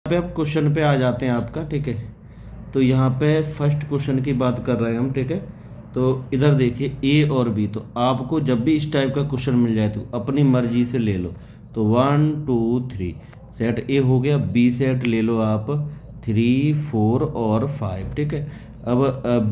पे अब क्वेश्चन पे आ जाते हैं आपका, ठीक है। तो यहाँ पे फर्स्ट क्वेश्चन की बात कर रहे हैं हम, ठीक है। तो इधर देखिए ए और बी, तो आपको जब भी इस टाइप का क्वेश्चन मिल जाए तो अपनी मर्जी से ले लो। तो 1 2 3 सेट ए हो गया, बी सेट ले लो आप 3 4 और 5, ठीक है। अब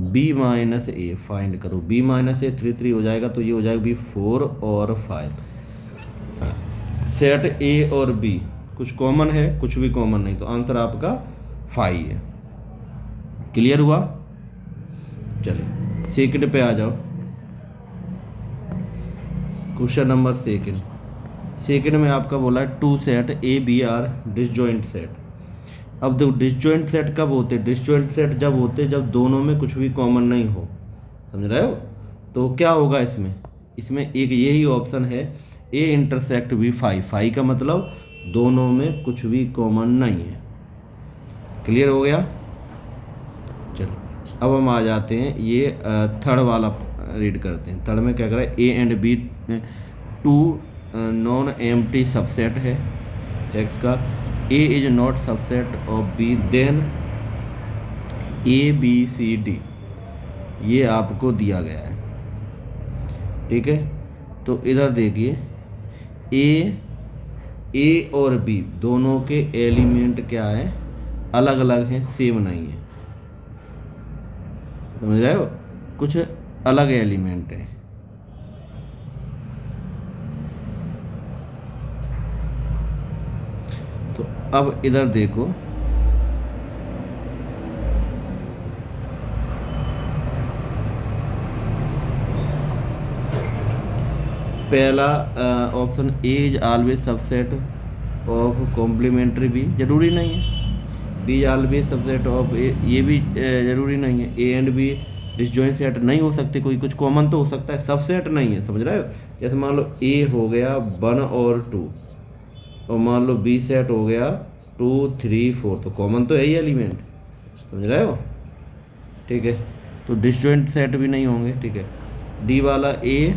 बी माइनस ए फाइंड करो। बी माइनस ए 3 3 हो जाएगा, तो ये हो जाएगा बी 4 और 5। सेट ए और बी कुछ कॉमन है, कुछ भी कॉमन नहीं, तो आंसर आपका 5 है। क्लियर हुआ? चलिए सेकंड पे आ जाओ। क्वेश्चन नंबर सेकंड में आपका बोला है 2 set A B are disjoint set. अब देखो डिसजॉइंट सेट कब होते? डिसजॉइंट सेट जब होते जब दोनों में कुछ भी कॉमन नहीं हो, समझ रहे हो? तो क्या होगा इसमें एक यही ऑप्शन है, ए इंटरसेक्ट बी 5 का मतलब दोनों में कुछ भी कॉमन नहीं है। क्लियर हो गया? चलो अब हम आ जाते हैं ये थर्ड वाला रीड करते हैं। थर्ड में क्या कर रहा है, A and B 2 non empty subset है एक्स का। A is not subset of B, then A B C D ये आपको दिया गया है, ठीक है। तो इधर देखिए ए और बी दोनों के एलिमेंट क्या है, अलग अलग हैं, सेम नहीं है, समझ रहे हो? कुछ अलग एलिमेंट है। तो अब इधर देखो, पहला option A is always subset of complementary B, जरूरी नहीं है। B always subset of A, ये भी जरूरी नहीं है। A and B disjoint set नहीं हो सकते, कोई कुछ कॉमन तो हो सकता है, सबसेट नहीं है, समझ रहे हो? जैसे मान लो ए हो गया 1 और 2, और मान लो बी सेट हो गया 2 3 4, तो कॉमन तो है ही एलिमेंट, समझ रहे हो? ठीक है, तो डिसजॉइंट सेट भी नहीं होंगे, ठीक है। डी वाला A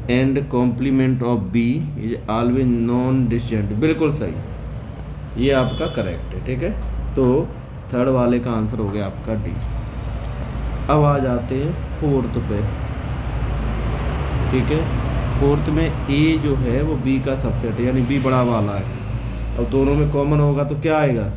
and complement of B is always non disjoint, बिल्कुल सही, ये आपका करेक्ट है, ठीक है। तो थर्ड वाले का आंसर हो गया आपका डी। अब आ जाते हैं फोर्थ पे, ठीक है। फोर्थ में ए जो है वो बी का सबसेट है, यानी बी बड़ा वाला है। अब दोनों में कॉमन होगा तो क्या आएगा?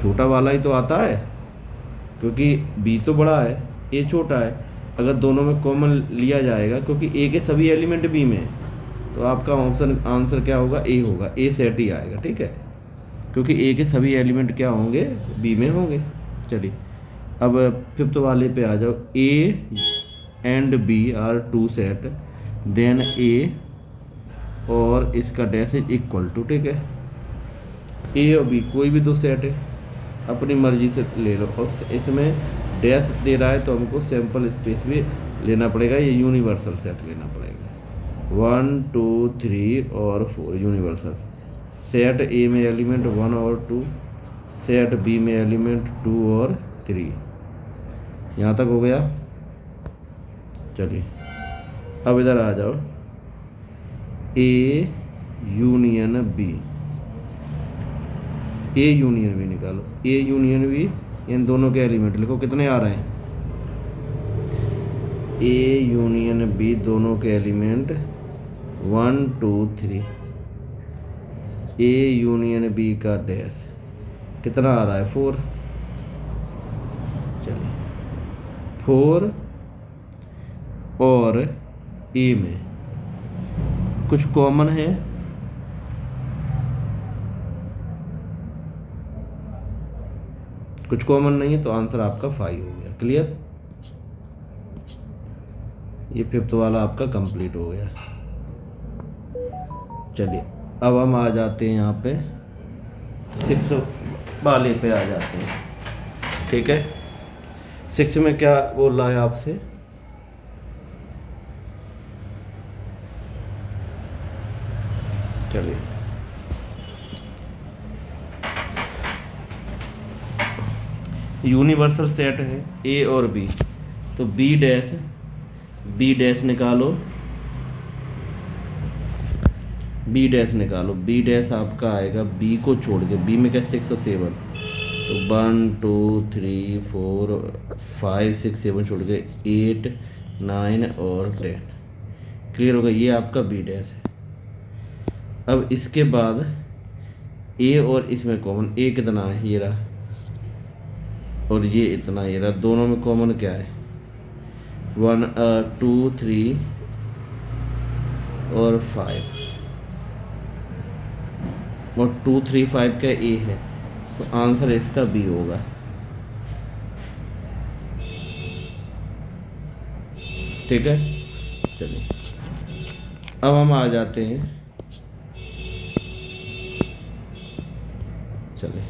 छोटा वाला ही तो आता है, क्योंकि बी तो बड़ा है, ए छोटा है। अगर दोनों में कॉमन लिया जाएगा, क्योंकि ए के सभी एलिमेंट बी में है, तो आपका ऑप्शन आंसर क्या होगा? ए होगा, ए सेट ही आएगा, ठीक है, क्योंकि ए के सभी एलिमेंट क्या होंगे? बी में होंगे। चलिए अब फिफ्थ वाले पे आ जाओ। A and B are 2 set, then A और इसका डैश इज इक्वल टू, ठीक है। ए और बी कोई भी दो सेट है, अपनी मर्जी से ले लो। और इसमें डैश दे रहा है तो हमको सैम्पल स्पेस भी लेना पड़ेगा, ये यूनिवर्सल सेट लेना पड़ेगा। 1 2 3 और 4 यूनिवर्सल सेट। ए में एलिमेंट 1 और 2, सेट बी में एलिमेंट 2 और 3। यहाँ तक हो गया? चलिए अब इधर आ जाओ। A union B, A union B निकालो। ए यूनियन बी, इन दोनों के एलिमेंट लिखो, कितने आ रहे हैं? ए यूनियन बी दोनों के एलिमेंट 1 2 3। ए यूनियन बी का डैश कितना आ रहा है? 4। चलिए 4 और ए में कुछ कॉमन है? कुछ कॉमन नहीं है, तो आंसर आपका 5 हो गया। क्लियर? ये फिफ्थ वाला आपका कंप्लीट हो गया। चलिए अब हम आ जाते हैं यहाँ पे 6 वाले पे आ जाते हैं, ठीक है। 6 में क्या बोल रहा है आपसे? चलिए यूनिवर्सल सेट है ए और बी, तो बी डैश निकालो। बी डैश निकालो, बी डैश आपका आएगा बी को छोड़ के, बी में क्या 6 और 7, तो 1 2 3 4 5 6 7 छोड़ के 8 9 और 10। क्लियर होगा, ये आपका बी डैश है। अब इसके बाद ए और इसमें कॉमन, ए कितना है ये रहा, और ये इतना ये रहा, दोनों में कॉमन क्या है 1 2 3 और 5, और 2 3 5 का ए है, तो आंसर इसका बी होगा। ठीक है, चलिए अब हम आ जाते हैं, चलिए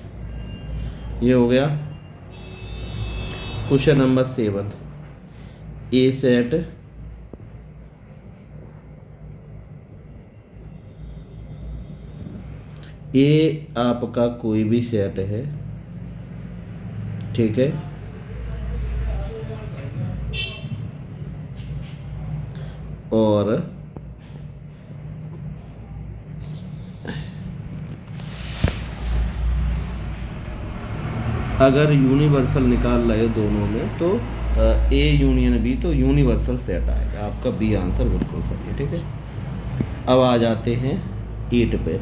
ये हो गया क्वेश्चन नंबर 7। ए सेट ए आपका कोई भी सेट है, ठीक है, और अगर यूनिवर्सल निकाल रहे हो दोनों में तो ए यूनियन बी, तो यूनिवर्सल सेट आएगा आपका, बी आंसर बिल्कुल सही है। ठीक है, अब आ जाते हैं 8 पे।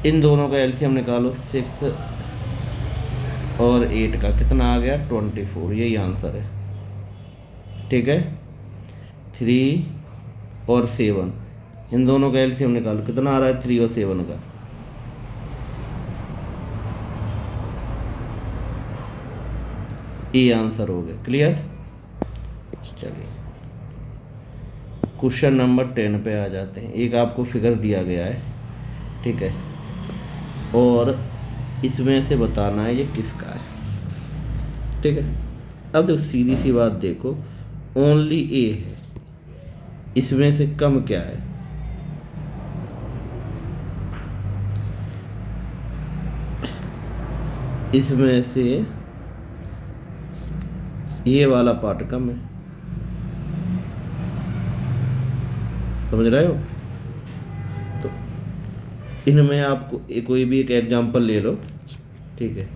इन दोनों का एलसीएम निकालो, 6 और 8 का कितना आ गया 24, यही आंसर है। ठीक है, 3 और 7, इन दोनों का एलसीएम निकालो, कितना आ रहा है 3 और 7 का, ये आंसर हो गया। क्लियर, चलिए क्वेश्चन नंबर 10 पे आ जाते हैं। एक आपको फिगर दिया गया है, ठीक है, और इसमें से बताना है ये किसका है। ठीक है, अब देखो सीधी सी बात देखो, ओनली ए है, इसमें से कम क्या है, इसमें से ये वाला पार्ट कम है, समझ रहे हो। तो इनमें आपको कोई भी एक एग्जांपल ले लो, ठीक है,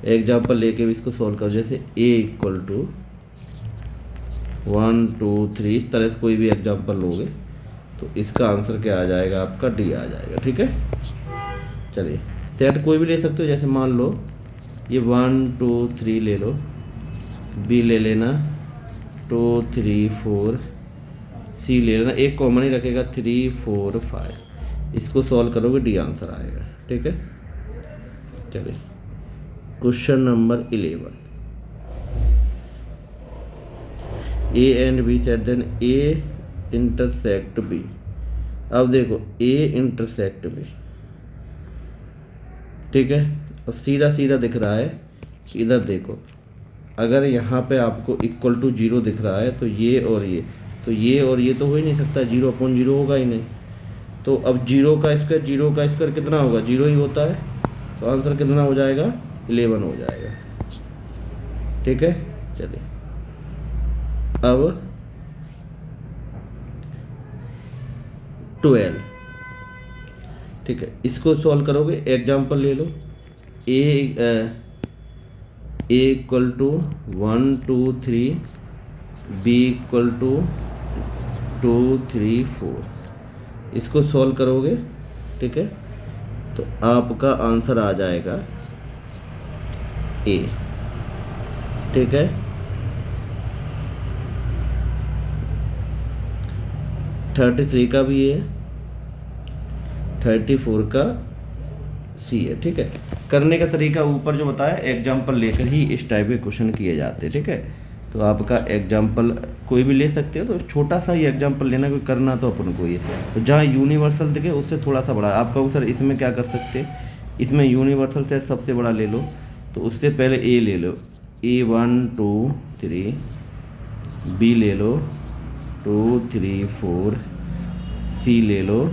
एग्जांपल लेके भी इसको सॉल्व करो, जैसे a इक्वल टू 1 2 3, इस तरह से कोई भी एग्जांपल लोगे तो इसका आंसर क्या आ जाएगा आपका, डी आ जाएगा। ठीक है, चलिए सेट कोई भी ले सकते हो, जैसे मान लो ये 1 2 3 ले लो, बी ले लेना 2 3 4, सी ले लेना, एक कॉमन ही रखेगा 3 4 5, इसको सॉल्व करोगे डी आंसर आएगा। ठीक है, चलिए question number 11। A and B set then A intersect B. अब देखो ए इंटरसेक्ट बी, ठीक है, अब सीधा सीधा दिख रहा है, इधर देखो, अगर यहाँ पे आपको इक्वल टू 0 दिख रहा है तो ये और ये, तो ये और ये तो हो ही नहीं सकता, 0/0 होगा ही नहीं। तो अब 0 का स्क्वायर कितना होगा, 0 ही होता है, तो आंसर कितना हो जाएगा 11 हो जाएगा। ठीक है, चलिए अब 12, ठीक है, इसको सॉल्व करोगे, एग्जांपल ले लो, A equal to 1 2 3, B equal to 2 3 4, इसको सॉल्व करोगे, ठीक है, तो आपका आंसर आ जाएगा ए। ठीक है, 33 का भी है, 34 का सी है। ठीक है, करने का तरीका ऊपर जो बताया, एग्जाम्पल लेकर ही इस टाइप के क्वेश्चन किए जाते हैं। ठीक है, तो आपका एग्जाम्पल कोई भी ले सकते हो, तो छोटा सा ही एग्जाम्पल लेना, कोई करना तो अपन को ही है। तो जहाँ यूनिवर्सल दिखे उससे थोड़ा सा बड़ा, आप कहो सर इसमें क्या कर सकते हैं, इसमें यूनिवर्सल सेट सबसे बड़ा ले लो, तो उससे पहले ए ले लो, ए 1 2 3, बी ले लो 2 3 4, सी ले लो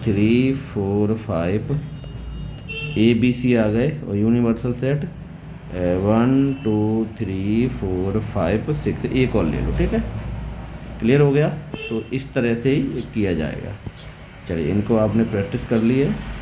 3 4 5, ए बी सी आ गए, और यूनिवर्सल सेट 1 2 3 4 5 6, एक और ले लो। ठीक है, क्लियर हो गया? तो इस तरह से ही ये किया जाएगा। चलिए, इनको आपने प्रैक्टिस कर ली है।